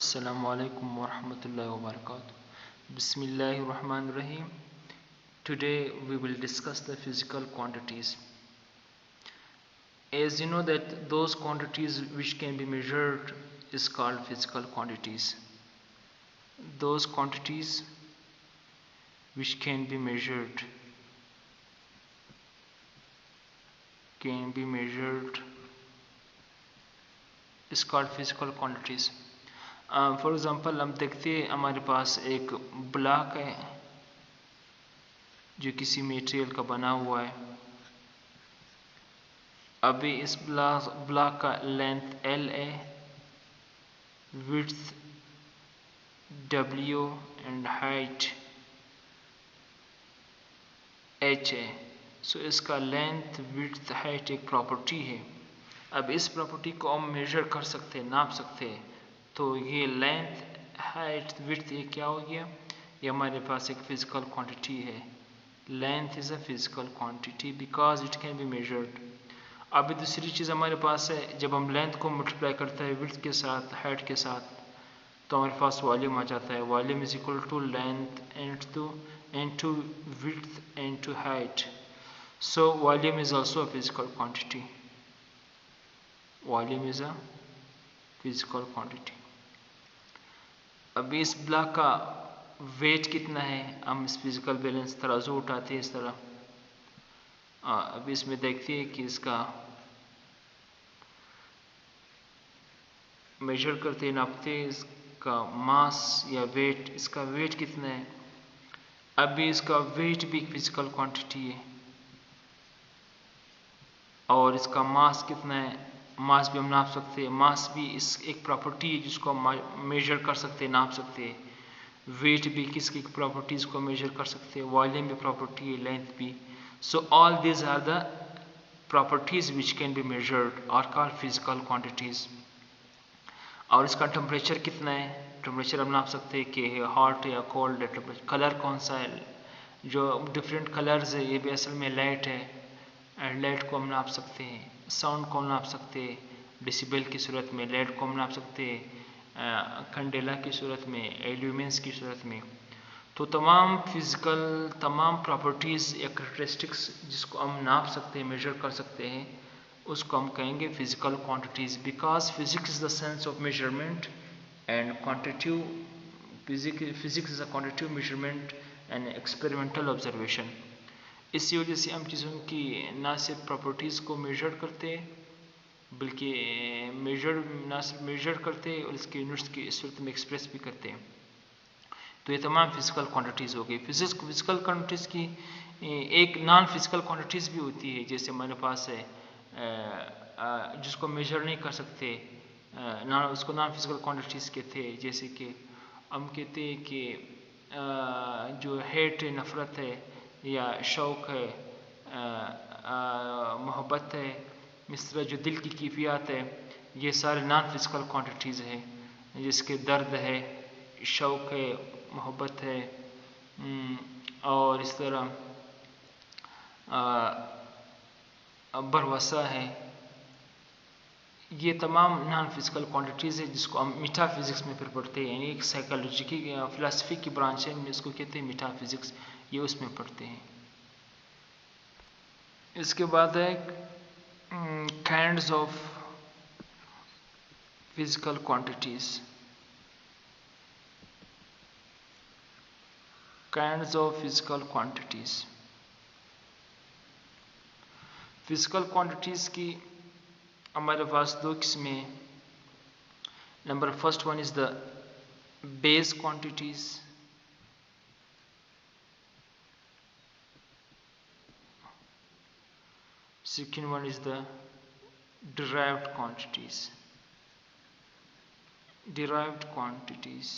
Assalamu alaikum wa rahmatullahi wa barakatuh. Bismillahir Rahmanir Rahim. Today we will discuss the physical quantities. As you know that those quantities which can be measured is called physical quantities. Those quantities which can be measured is called physical quantities. For example हम देखते हैं हमारे पास एक block है जो किसी material का बना हुआ है। अभी इस ब्लॉक का लेंथ L है, width W and height H है। सो इसका लेंथ विड्थ हाइट एक प्रॉपर्टी है। अब इस प्रॉपर्टी को हम मेजर कर सकते हैं, नाप सकते हैं। तो ये लेंथ हाइट विड्थ ये क्या हो गया, ये हमारे पास एक फिजिकल क्वांटिटी है। Length is a physical quantity because it can be measured. अभी दूसरी चीज़ हमारे पास है, जब हम लेंथ को मल्टीप्लाई करते हैं विड्थ के साथ हाइट के साथ तो हमारे पास वॉल्यूम आ जाता है। Volume is equal to length into width into height. So volume is also a physical quantity. Volume is a physical quantity. अभी इस ब्लॉक का वेट कितना है, हम इस फिजिकल बैलेंस तराजू उठाते हैं इस तरह। अभी इसमें देखते हैं कि इसका मेजर करते हैं, नापते हैं इसका मास या वेट, इसका वेट कितना है। अभी इसका वेट भी एक फिजिकल क्वांटिटी है और इसका मास कितना है, मास भी हम नाप सकते हैं। मास भी इस एक प्रॉपर्टी है जिसको हम मेजर कर सकते हैं, नाप सकते हैं। वेट भी किसकी प्रॉपर्टीज को मेजर कर सकते हैं। वॉल्यूम भी प्रॉपर्टी है, लेंथ भी। So all these are the properties which can be measured और कॉल्ड फिजिकल क्वांटिटीज। और इसका टेम्परेचर कितना है, टेम्परेचर हम नाप सकते हैं कि हॉट या कोल्ड है। टेम्परेचर, कलर कौन सा है, जो डिफरेंट कलर्स है ये भी असल में लाइट है एंड लाइट को हम नाप सकते हैं। साउंड को हम नाप सकते हैं डेसिबल की सूरत में, लाइट को हम नाप सकते हैं कैंडेला की सूरत में, एल्यूमिनेंस की सूरत में। तो तमाम फिजिकल तमाम प्रॉपर्टीज़ या करेक्टरिस्टिक्स जिसको हम नाप सकते हैं, मेजर कर सकते हैं, उसको हम कहेंगे physical quantities. Because physics is the science of measurement and quantitative physics is a quantitative measurement and experimental observation. इसी वजह से हम चीज़ों की ना सिर्फ प्रॉपर्टीज़ को मेजर करते बल्कि ना सिर्फ मेजर करते और इसके यूनिट्स की सूरत में एक्सप्रेस भी करते हैं। तो ये तमाम फिजिकल क्वांटिटीज़ हो गई। फिजिकल क्वांटिटीज़ की एक नॉन फिजिकल क्वांटिटीज़ भी होती है, जैसे हमारे पास है जिसको मेजर नहीं कर सकते, उसको नॉन फिजिकल क्वांटिटीज़ कहते हैं। जैसे कि हम कहते हैं कि जो हेट है, नफ़रत है या शौक़ है, मोहब्बत है, इस तरह जो दिल की कैफियत है, ये सारे नॉन फिजिकल क्वांटिटीज़ हैं। जिसके दर्द है, शौक़ है, मोहब्बत है और इस तरह भरवसा है, ये तमाम नॉन फिजिकल क्वांटिटीज़ है जिसको हम मेटाफिज़िक्स में फिर पढ़ते हैं। यानी एक साइकोलॉजी की फिलासफी की ब्रांच है, इसको कहते हैं मेटाफिज़िक्स, ये उसमें पढ़ते हैं। इसके बाद है kinds of physical quantities. Kinds of physical quantities. Physical quantities की हमारे पास दो किस्में। Number first one is the base quantities. Second one is the derived quantities. Derived quantities.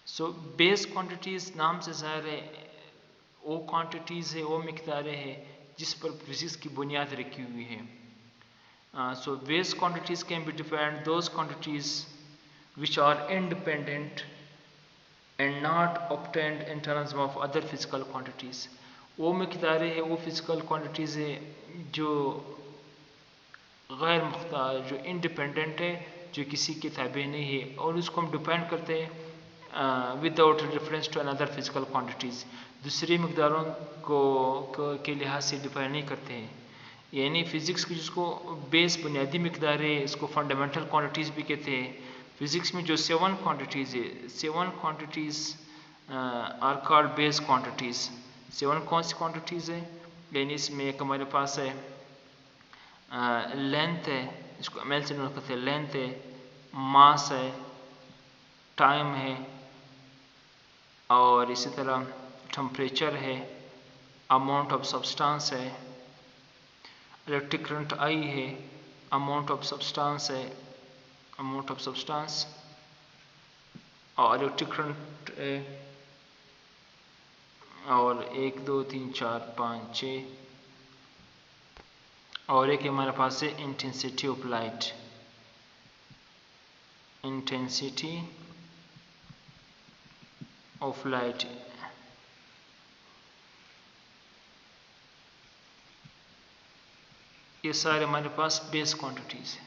So base quantities नाम से ज़ाहिर है वो क्वांटिटीज़ है, वो मिकदारें हैं जिस पर फिजिक्स की बुनियाद रखी हुई है। So base quantities can be defined those quantities which are independent and not obtained in terms of other physical quantities. वो मिकदारें हैं, वो फिजिकल क्वांटिटीज़ है जो गैर मुख्तार, जो इंडिपेंडेंट है, जो किसी के ताबे नहीं है, और उसको हम डिपेंड करते हैं without reference to another physical quantities, दूसरी मकदारों के लिहाज से डिफाइन नहीं करते हैं। यानी फिज़िक्स की जिसको बेस बुनियादी मकदार है, इसको फंडामेंटल क्वांटिटीज़ भी कहते हैं। फिज़िक्स में जो 7 क्वांटिटीज़ है, 7 quantities are called base quantities. 7 कौन सी क्वांटिटीज़ है? यानी इसमें एक हमारे पास है लेंथ है, इसको एम एल से नोट करते हैं, लेंथ है, मास है, टाइम है, और इसी तरह टेम्परेचर है, अमाउंट ऑफ सब्सटेंस है, इलेक्ट्रिक करंट आई है, अमाउंट ऑफ सब्सटेंस है, अमाउंट ऑफ सब्सटेंस, और इलेक्ट्रिक करंट है, और 1 2 3 4 5 6, और एक हमारे पास है intensity of light, intensity of light. ये सारे हमारे पास बेस क्वांटिटीज़ है।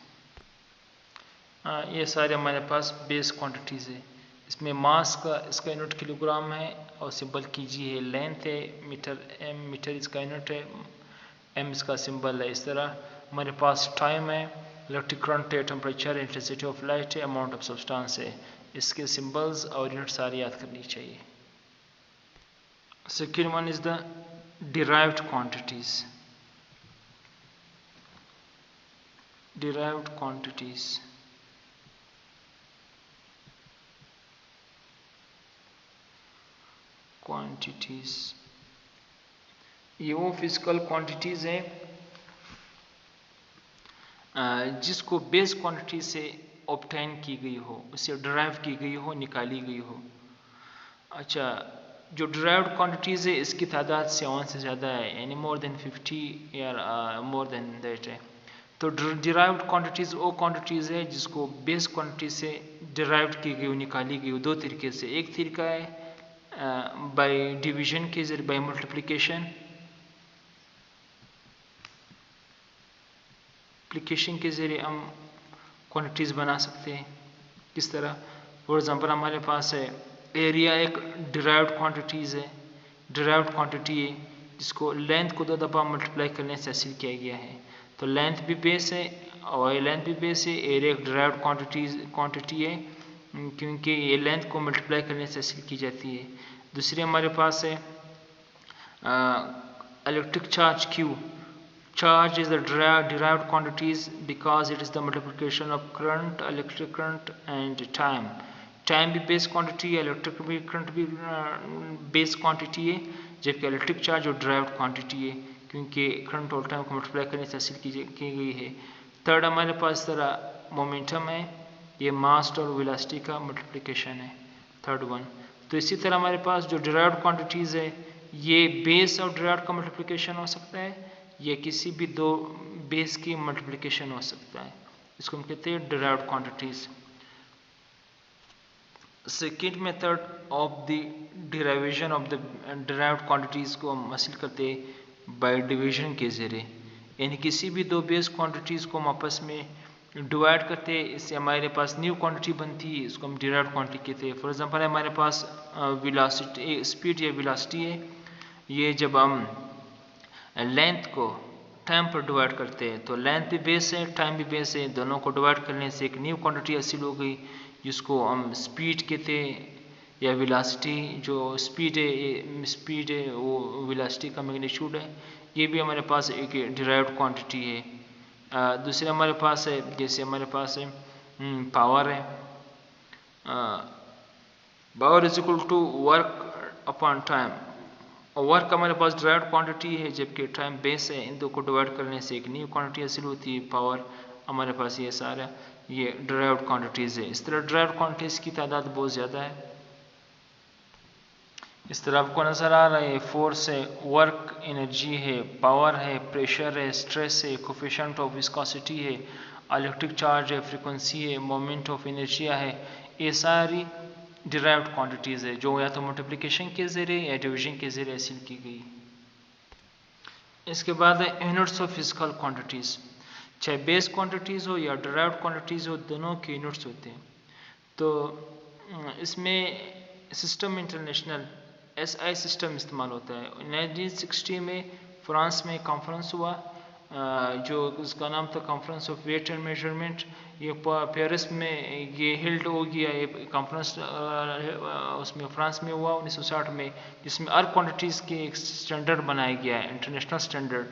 ये सारे हमारे पास बेस क्वांटिटीज़ है। इसमें मास का इसका यूनिट किलोग्राम है, और सिंबल कीजिए है, लेंथ है मीटर, एम मीटर इसका यूनिट है, एम इसका सिंबल है। इस तरह हमारे पास टाइम है, इलेक्ट्रिक करंट है, टेम्परेचर है, इंटेंसिटी ऑफ लाइट है, अमाउंट ऑफ सब्सटेंस है। इसके सिंबल्स और यूनिट सारी याद करनी चाहिए। Second one is the derived quantities. Derived quantities ये वो फिजिकल क्वांटिटीज हैं जिसको बेस क्वांटिटी से ऑब्टेन की गई हो, उससे डिराइव की गई हो, निकाली गई हो। अच्छा, जो डिराइव्ड क्वांटिटीज़ है इसकी तादाद 7 से ज़्यादा है, यानी मोर देन 50 या मोर देन दैट है। तो डिराइव्ड क्वांटिटीज़ वो क्वांटिटीज़ है जिसको बेस क्वांटिटी से डिराइव्ड की गई हो, निकाली गई हो, दो तरीके से। एक तरीका है बाय डिवीजन के जरिए, बाय मल्टीप्लिकेशन के ज़रिए हम क्वांटिटीज़ बना सकते हैं। किस तरह? फॉर एग्जांपल हमारे पास है एरिया, एक डिराइव्ड क्वांटिटीज़ है, डिराइव्ड क्वांटिटी है जिसको लेंथ को 2 दफ़ा मल्टीप्लाई करने से हासिल किया गया है। तो लेंथ भी बेस है और लेंथ भी बेस है, एरिया एक डिराइव्ड क्वांटिटी है क्योंकि ये लेंथ को मल्टीप्लाई करने से हासिल की जाती है। दूसरी हमारे पास है electric charge Q. Charge is the derived quantities because it is the multiplication of current, electric current and time. Time भी बेस क्वांटिटी है, इलेक्ट्रिक भी करंट भी बेस क्वांटिटी है, जबकि इलेक्ट्रिक चार्ज और डिराइव्ड क्वांटिटी है क्योंकि करंट और टाइम को मल्टीप्लाई करने से हासिल की गई है। थर्ड हमारे पास तरह मोमेंटम है, ये मास और वेलोसिटी का मल्टीप्लिकेशन है, थर्ड वन। तो इसी तरह हमारे पास जो डिराइव्ड क्वांटिटीज़ है ये बेस और डिराइव्ड का मल्टीप्लिकेशन हो सकता है, ये किसी भी दो बेस की मल्टीप्लिकेशन हो सकता है, इसको हम कहते हैं derived quantities. Second method of the derivation of the derived quantities को हम हासिल करते हैं बाय डिवीजन के जरिए, यानी किसी भी दो बेस क्वांटिटीज को हम आपस में डिवाइड करते हैं, इससे हमारे पास न्यू क्वांटिटी बनती है, इसको हम डिराइव्ड क्वांटिटी कहते हैं। फॉर एग्जांपल हमारे पास वेलोसिटी, स्पीड या वेलोसिटी है, ये जब हम लेंथ को टाइम पर डिवाइड करते हैं तो लेंथ भी बेस है, टाइम भी बेस है, दोनों को डिवाइड करने से एक न्यू क्वांटिटी हासिल हो गई जिसको हम स्पीड कहते हैं या वेलोसिटी। जो स्पीड है वो वेलोसिटी का मैग्नीट्यूड है, ये भी हमारे पास एक डिराइव्ड क्वांटिटी है। दूसरे हमारे पास है, जैसे हमारे पास है पावर है, power is equal to work upon time, और वर्क हमारे पास डिराइव्ड क्वांटिटी है जबकि टाइम बेस है, इन दो को डिवाइड करने से एक न्यू क्वांटिटी हासिल होती है, पावर। हमारे पास ये सारा ये डिराइव्ड क्वांटिटीज़ है। इस तरह डिराइव्ड क्वांटिटीज़ की तादाद बहुत ज़्यादा है। इस तरह आपको नज़र आ रहा है, फोर्स है, वर्क एनर्जी है, पावर है, प्रेशर है, स्ट्रेस है, कोफिशिएंट ऑफ विस्कोसिटी है, इलेक्ट्रिक चार्ज है, फ्रीक्वेंसी है, मोमेंट ऑफ इनर्शिया है, ये सारी डिराइव्ड क्वांटिटीज़ है जो या तो मल्टीप्लिकेशन के ज़रिए या डिवीजन के ज़रिए हासिल की गई। इसके बाद है यूनिट्स ऑफ फिजिकल क्वांटिटीज़। चाहे बेस क्वांटिटीज़ हो या डिराइव्ड क्वांटिटीज़ हो, दोनों के यूनिट्स होते हैं। तो इसमें सिस्टम इंटरनेशनल SI सिस्टम इस्तेमाल होता है। 1960 में फ्रांस में कॉन्फ्रेंस हुआ, जो उसका नाम था conference of weight and measurement. ये पेरिस में ये हेल्ड हो गया, ये कॉन्फ्रेंस उसमें फ्रांस में हुआ 1960 में, जिसमें हर क्वांटिटीज़ के एक स्टैंडर्ड बनाया गया है, international standard.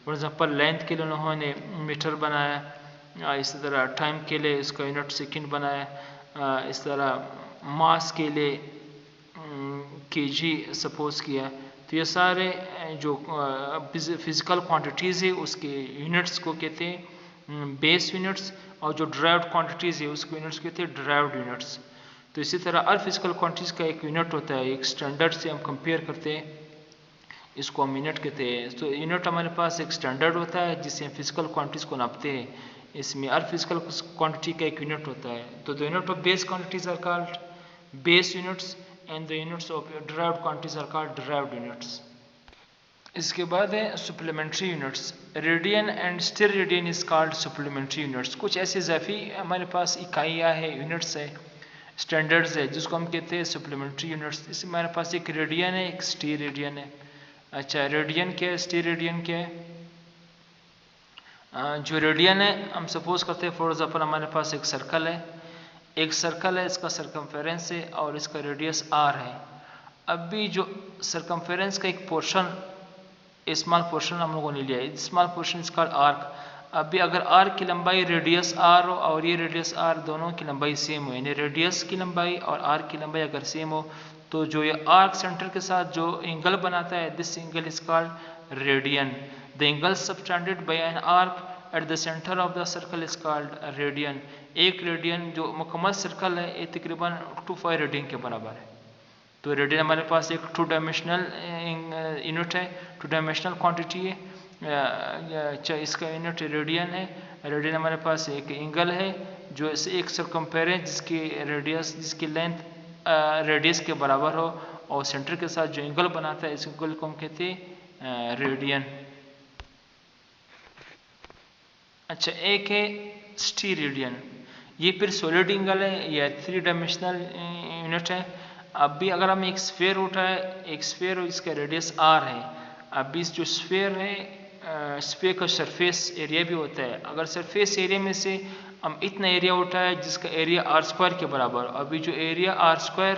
For example length के लिए उन्होंने मीटर बनाया, इस तरह टाइम के लिए इसका यूनिट सेकंड बनाया, इस तरह मास के लिए kg सपोज किया। तो ये सारे जो फिज़िकल क्वांटिटीज़ है उसके यूनिट्स को कहते हैं बेस यूनिट्स, और जो ड्राइव्ड क्वांटिटीज़ है उसके यूनिट्स कहते हैं ड्राइव्ड यूनिट्स। तो इसी तरह हर फिज़िकल क्वांटिटीज़ का एक यूनिट होता है, एक स्टैंडर्ड से हम कंपेयर करते हैं, इसको हम यूनिट कहते हैं। तो यूनिट हमारे पास एक स्टैंडर्ड होता है जिससे हम फिज़िकल क्वांटिटीज़ को नापते हैं। इसमें हर फिज़िकल क्वांटिटी का एक यूनिट होता है। तो the unit of base quantities are called base units and the units of derived quantities are called derived units. इसके बाद है supplementary units. Radian and steradian is called supplementary units. कुछ ऐसे इजाफी हमारे पास इकाइयाँ है, यूनिट्स है, स्टैंडर्ड्स है, जिसको हम कहते हैं supplementary units. इसमें हमारे पास एक रेडियन है, एक स्टेरेडियन है। अच्छा, रेडियन क्या है, स्टेरेडियन क्या है? जो रेडियन है, हम सपोज करते हैं फॉर एग्जाम्पल हमारे पास एक सर्कल है, इसका सरकमफेरेंस है और इसका रेडियस r है। अभी जो सरकमफेरेंस का एक पोर्शन, स्मॉल पोर्शन हम लोगों ने लिया है, स्मॉल पोर्शन इसका आर्क। अभी अगर r की लंबाई रेडियस r हो और ये रेडियस r, दोनों की लंबाई सेम हो, यानी रेडियस की लंबाई और r की लंबाई अगर सेम हो, तो जो ये आर्क सेंटर के साथ जो एंगल बनाता है, this angle is called radian. The angle subtended bye an arc eight the centre of the circle is called radian. एक रेडियन जो मुकम्मल सर्कल है, ये तकरीबन 2π रेडियन के बराबर है। तो रेडियन हमारे पास एक 2 डायमेंशनल यूनिट है, 2 डायमेंशनल क्वांटिटी है, इसका यूनिट रेडियन है। रेडियन हमारे पास एक एंगल है जो एक सरकमफेरेंस है जिसकी रेडियस, जिसकी लेंथ रेडियस के बराबर हो, और सेंटर के साथ जो एंगल बनाता है, इस एंगल को हम कहते हैं रेडियन। अच्छा, एक है स्टीरेडियन, ये फिर सॉलिड एंगल है, यह 3 डायमेंशनल यूनिट है। अभी अगर हम एक स्फीयर उठाए, एक स्फीयर और इसका रेडियस r है, अभी जो स्फीयर है, स्फीयर का सरफेस एरिया भी होता है। अगर सरफेस एरिया में से हम इतना एरिया उठाए जिसका एरिया r² के बराबर, अभी जो एरिया r²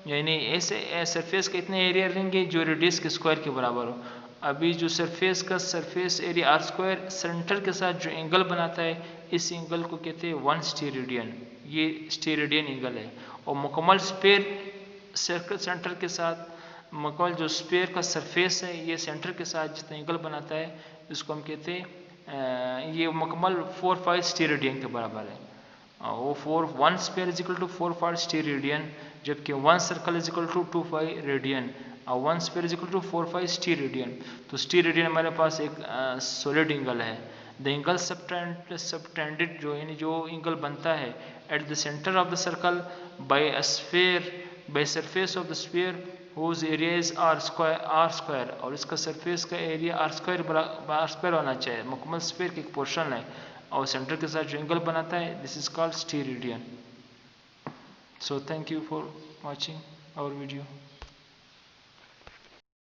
यानी ऐसे सरफेस का इतना एरिया लेंगे जो रेडियस के स्क्वायर के बराबर हो। अभी जो सरफेस एरिया r² सेंटर के साथ जो एंगल बनाता है, इस एंगल को कहते हैं 1 स्टीरेडियन। ये स्टीरेडियन एंगल है। और मुकम्मल स्फीयर सर्कल सेंटर के साथ, मुकम्मल जो स्फीयर का सरफेस है, ये सेंटर के साथ जितना एंगल बनाता है, इसको हम कहते हैं ये मुकम्मल 4π स्टीरेडियन के बराबर है। वो 1 sphere is equal to 4π steradian, जबकि 1 circle is equal to 2π radian, और 1 sphere is equal to 4π steradian. तो स्टीरेडियन हमारे पास एक सॉलिड एंगल है। द एंगल सबटेंडेड जो यानी जो एंगल बनता है at the centre of the circle by a sphere, by surface of the sphere whose area is r², और इसका सरफेस का एरिया r² होना चाहिए, मुकम्मल स्फीयर का एक पोर्शन है, और सेंटर के साथ जो एंगल बनाता है, this is called steradian. So thank you for watching our video.